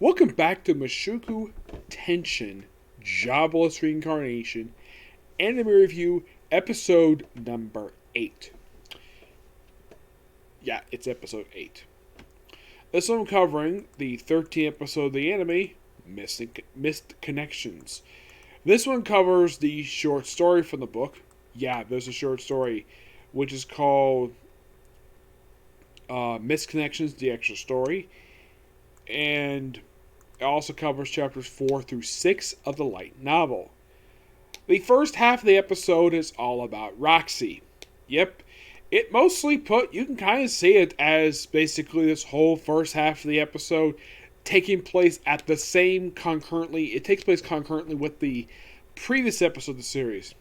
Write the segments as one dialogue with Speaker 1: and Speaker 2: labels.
Speaker 1: Welcome back to Mushoku Tensei, Jobless Reincarnation, Anime Review, episode number 8. Yeah, it's episode 8. This one I'm covering the 13th episode of the anime, Missed Connections. This one covers the short story from the book. Yeah, there's a short story, which is called Missed Connections, the extra story. And it also covers chapters 4 through 6 of the light novel. The first half of the episode is all about Roxy. Yep, it mostly you can kind of see it as basically this whole first half of the episode taking place at the same concurrently. It takes place concurrently with the previous episode of the series.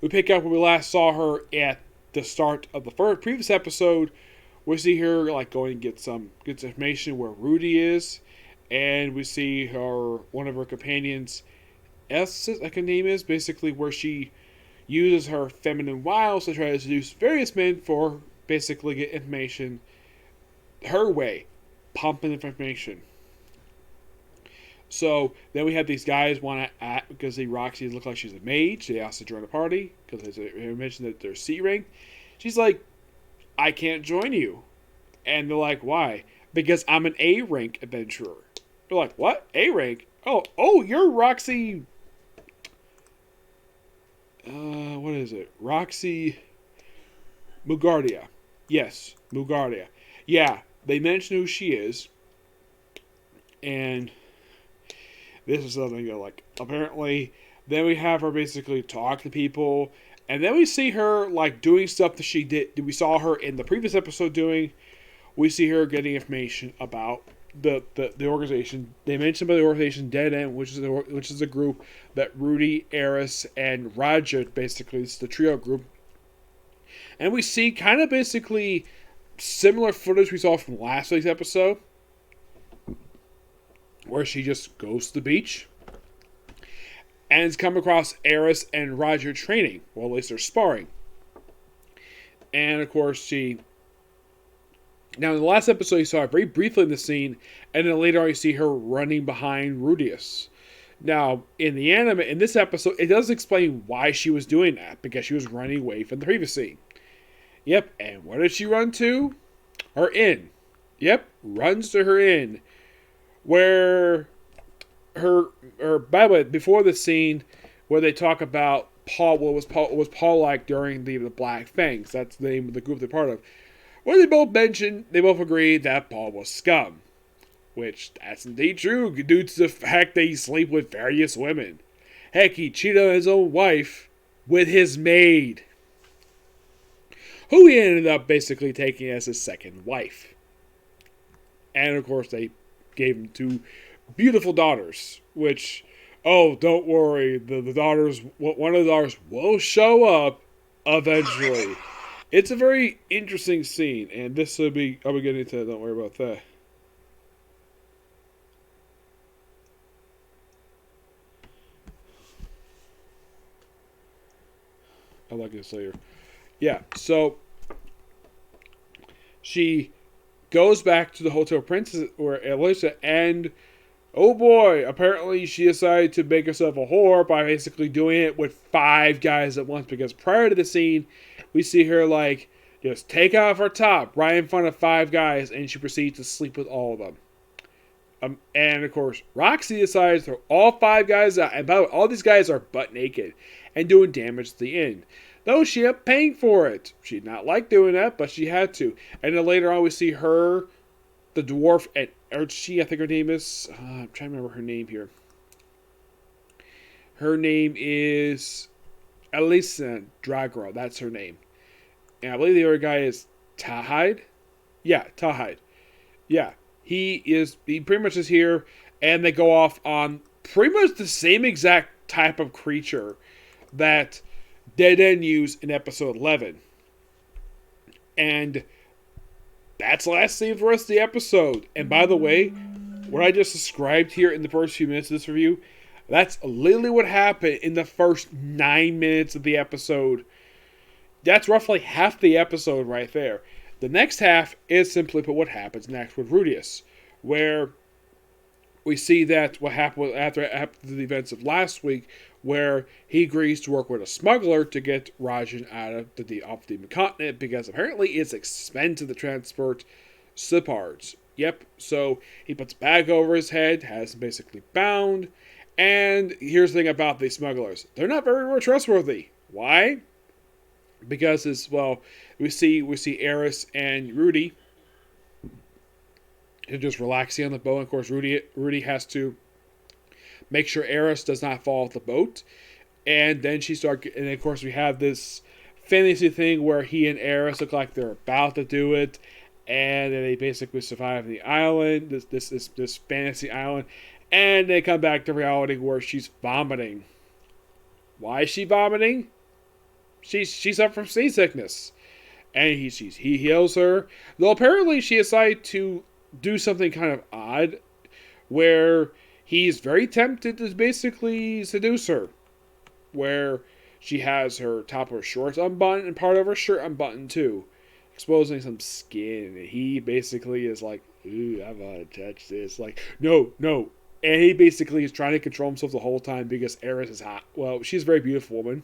Speaker 1: We pick up when we last saw her at the start of the previous episode. We see her going to get some information where Rudy is, and we see one of her companions, S, I can name is, basically where she uses her feminine wiles to try to seduce various men for basically get information her way, pumping information. So then we have these guys want to act because Roxy looks like she's a mage. They ask to join the party because they mentioned that they're C rank. She's like, I can't join you. And they're like, why? Because I'm an A rank adventurer. They're like, what? A rank? Oh, you're Roxy. What is it? Roxy Mugardia. Yes, Mugardia. Yeah, they mention who she is. And this is something that, apparently, then we have her basically talk to people. And then we see her, doing stuff that she did. We saw her in the previous episode doing. We see her getting information about the organization. They mentioned about the organization Dead End, which is a group that Rudy, Eris, and Roger, basically, it's the trio group. And we see kind of basically similar footage we saw from last week's episode, where she just goes to the beach and has come across Eris and Roger training. Well, at least they're sparring. And, of course, now, in the last episode, you saw her very briefly in the scene, and then later on, you see her running behind Rudius. Now, in the anime, in this episode, it does explain why she was doing that, because she was running away from the previous scene. Yep, and where did she run to? Her inn. Yep, runs to her inn, where by the way, before the scene where they talk about what was Paul like during the Black Fangs, that's the name of the group they're part of, where they both agreed that Paul was scum. Which, that's indeed true, due to the fact that he slept with various women. Heck, he cheated on his own wife with his maid, who he ended up basically taking as his second wife. And, of course, they gave him 2 beautiful daughters, which, don't worry, the daughters, one of the daughters will show up eventually. It's a very interesting scene, and I'll be getting into it, don't worry about that. I like this later. Yeah, so she goes back to the Hotel Princess, where Alyssa, and oh boy, apparently she decided to make herself a whore by basically doing it with 5 guys at once, because prior to the scene, we see her just take off her top right in front of 5 guys, and she proceeds to sleep with all of them. And of course, Roxy decides to throw all 5 guys out, and by the way, all these guys are butt naked and doing damage to the inn. Though she ended up paying for it. She did not like doing that, but she had to. And then later on, we see her, the dwarf, and I think her name is, I'm trying to remember her name here. Her name is Elisa Dragro. That's her name. And I believe the other guy is Tahide. Yeah, Tahide. Yeah, he pretty much is here, and they go off on pretty much the same exact type of creature that Dead End used in episode 11. And that's the last scene for the rest of the episode. And by the way, what I just described here in the first few minutes of this review, that's literally what happened in the first 9 minutes of the episode. That's roughly half the episode right there. The next half is simply what happens next with Rudius, where we see that what happened after the events of last week, where he agrees to work with a smuggler to get Rajan out of the off the continent because apparently it's expensive to transport Sipards. Yep. So he puts a bag over his head, has him basically bound. And here's the thing about these smugglers: they're not very trustworthy. Why? Because we see Eris and Rudy. They're just relaxing on the boat. And of course, Rudy has to make sure Eris does not fall off the boat. And then and of course we have this fantasy thing where he and Eris look like they're about to do it, and then they basically survive the island, this fantasy island, and they come back to reality where she's vomiting. Why is she vomiting? She's up from seasickness, and he heals her. Though apparently she decided to do something kind of odd, where he's very tempted to basically seduce her, where she has her top of her shorts unbuttoned and part of her shirt unbuttoned too, exposing some skin. And he basically is like, "Ooh, I want to touch this." Like, no, no. And he basically is trying to control himself the whole time because Eris is hot. Well, she's a very beautiful woman.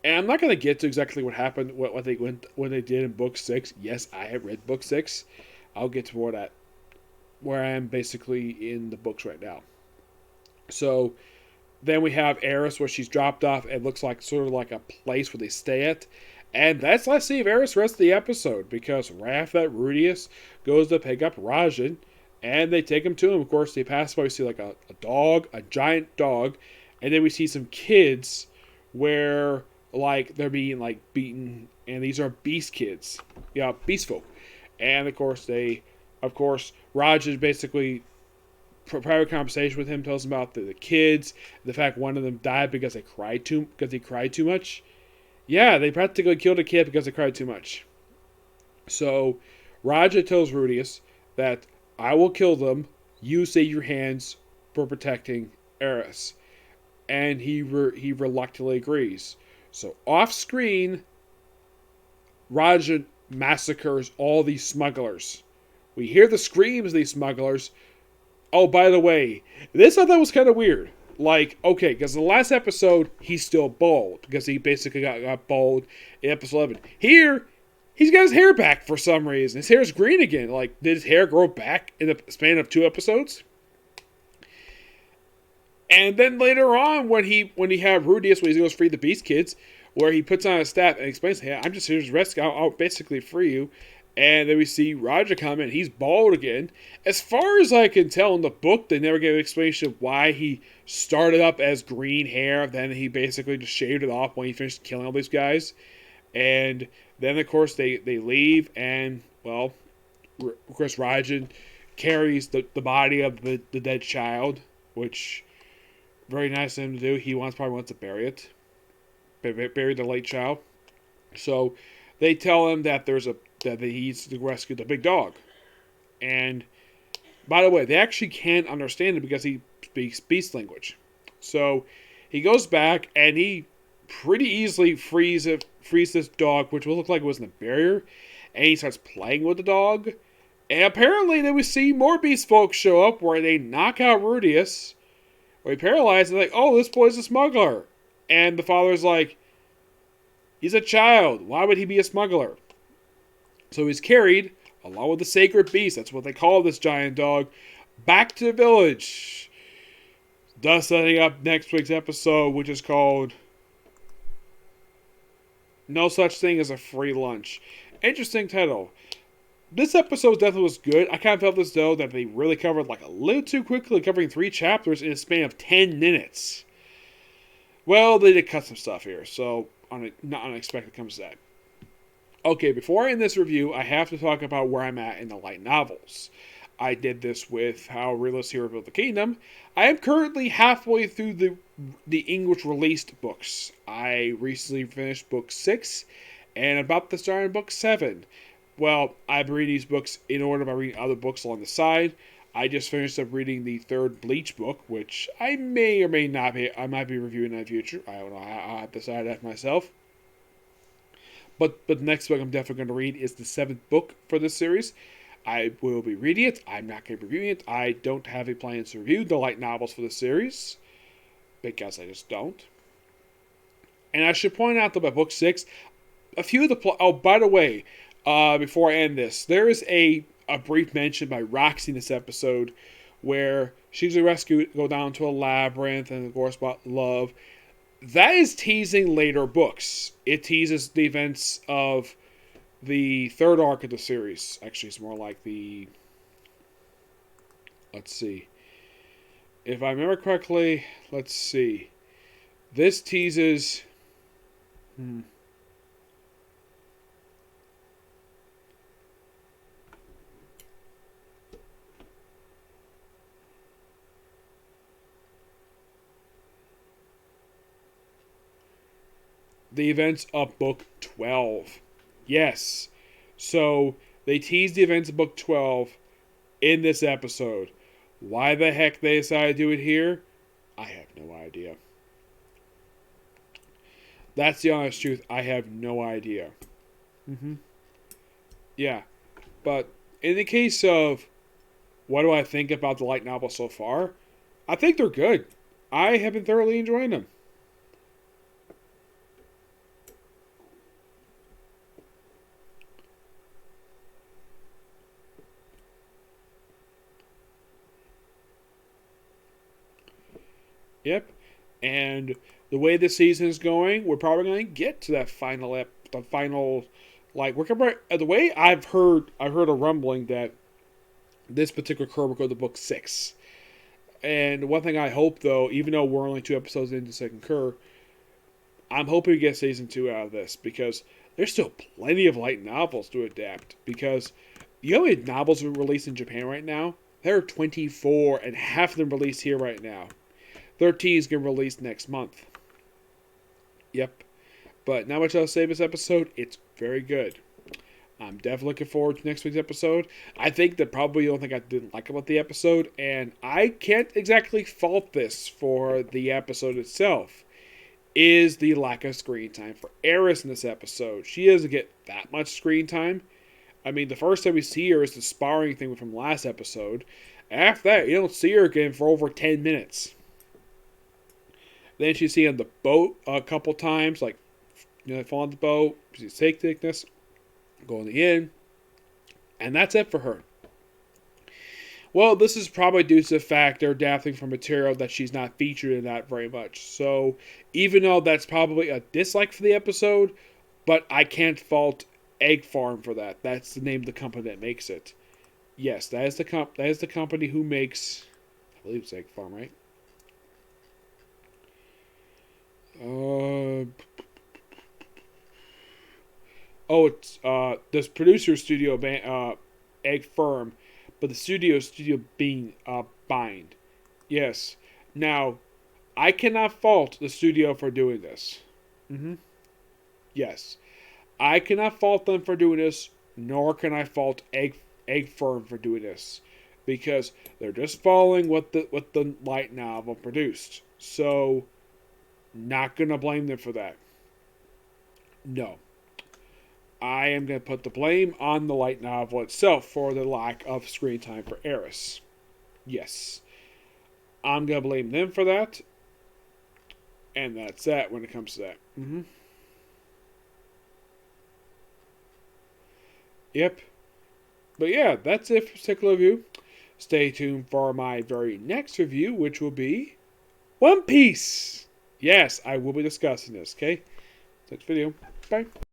Speaker 1: And I'm not going to get to exactly what happened, what they did in book 6. Yes, I have read book 6. I'll get to where I am basically in the books right now. So then we have Eris, where she's dropped off. It looks like sort of like a place where they stay at. And that's last see of Eris the rest of the episode, because right after that, Rudius goes to pick up Rajan, and they take him to him. Of course, they pass by, we see like a dog, a giant dog, and then we see some kids where like they're being like beaten, and these are beast kids, beast folk. And of course Rajan basically private conversation with him, tells him about the kids, the fact one of them died because he cried too much. Yeah, they practically killed a kid because they cried too much. So Raja tells Rudius that I will kill them. You save your hands for protecting Eris, and he reluctantly agrees. So off screen, Raja massacres all these smugglers. We hear the screams of these smugglers. Oh, by the way, this I thought was kind of weird. Like, okay, because in the last episode, he's still bald, because he basically got bald in episode 11. Here, he's got his hair back for some reason. His hair's green again. Like, did his hair grow back in the span of 2 episodes? And then later on, when he had Rudius, when he goes free the Beast Kids, where he puts on his staff and explains, "Hey, I'm just here to rescue. I'll basically free you." And then we see Raja come in. He's bald again. As far as I can tell in the book, they never gave an explanation of why he started up as green hair. Then he basically just shaved it off when he finished killing all these guys. And then, of course, they leave. And, well, of course, Rajan carries the body of the dead child, which very nice of him to do. He probably wants to bury it. Bury the late child. So they tell him that that he needs to rescue the big dog. And by the way, they actually can't understand him because he speaks beast language. So he goes back and he pretty easily frees this dog, which will look like it was in the barrier, and he starts playing with the dog. And apparently then we see more beast folks show up where they knock out Rudius, or he paralyzes, and like, oh, this boy's a smuggler. And the father's like, he's a child. Why would he be a smuggler? So he's carried, along with the sacred beast, that's what they call this giant dog, back to the village. Thus setting up next week's episode, which is called No Such Thing as a Free Lunch. Interesting title. This episode definitely was good. I kind of felt as though that they really covered like a little too quickly, covering 3 chapters in a span of 10 minutes. Well, they did cut some stuff here, so not unexpected comes to that. Okay, before I end this review, I have to talk about where I'm at in the light novels. I did this with How Realist Hero Built the Kingdom. I am currently halfway through the English released books. I recently finished book 6, and about to start on book 7. Well, I've been reading these books in order by reading other books along the side. I just finished up reading the 3rd Bleach book, which I may or may not be. I might be reviewing in the future. I don't know. I'll have to decide that myself. But the next book I'm definitely going to read is the 7th book for this series. I will be reading it. I'm not going to be reviewing it. I don't have a plan to review the light novels for the series because I just don't. And I should point out that by book 6, a few of the oh, by the way, before I end this, there is a brief mention by Roxy in this episode where she's rescued, go down to a labyrinth, and of course about love. That is teasing later books. It teases the events of the third arc of the series. Actually, it's more like the... Let's see. If I remember correctly, let's see. This teases... the events of book 12. Yes. So, they teased the events of book 12 in this episode. Why the heck they decided to do it here, I have no idea. That's the honest truth. I have no idea. Yeah. But in the case of what do I think about the light novel so far, I think they're good. I have been thoroughly enjoying them. Yep. And the way the season is going, we're probably going to get to that the final, like the way I've heard a rumbling that this particular curve will go to book 6. And one thing I hope, though, even though we're only 2 episodes into the second curve, I'm hoping we get season 2 out of this because there's still plenty of light novels to adapt. Because you know how many novels are released in Japan right now? There are 24, and half of them released here right now. 13 is going to release next month. Yep. But not much else to say this episode. It's very good. I'm definitely looking forward to next week's episode. I think that probably the only thing I didn't like about the episode, and I can't exactly fault this for the episode itself, is the lack of screen time for Eris in this episode. She doesn't get that much screen time. I mean, the first time we see her is the sparring thing from last episode. After that, you don't see her again for over 10 minutes. Then she's seen on the boat a couple times, like, fall on the boat, she's take thickness, go in the inn, and that's it for her. Well, this is probably due to the fact they're adapting from material that she's not featured in that very much. So, even though that's probably a dislike for the episode, but I can't fault Egg Farm for that. That's the name of the company that makes it. Yes, that is the company who makes, I believe it's Egg Farm, right? It's this producer studio Egg Firm, but the studio being Bind. Yes. Now, I cannot fault the studio for doing this. Yes. I cannot fault them for doing this, nor can I fault Egg Firm for doing this. Because they're just following what the light novel produced. So, not going to blame them for that. No. I am going to put the blame on the light novel itself for the lack of screen time for Eris. Yes. I'm going to blame them for that. And that's that when it comes to that. Yep. But yeah, that's it for this particular review. Stay tuned for my very next review, which will be One Piece. Yes, I will be discussing this, okay? Next video. Bye.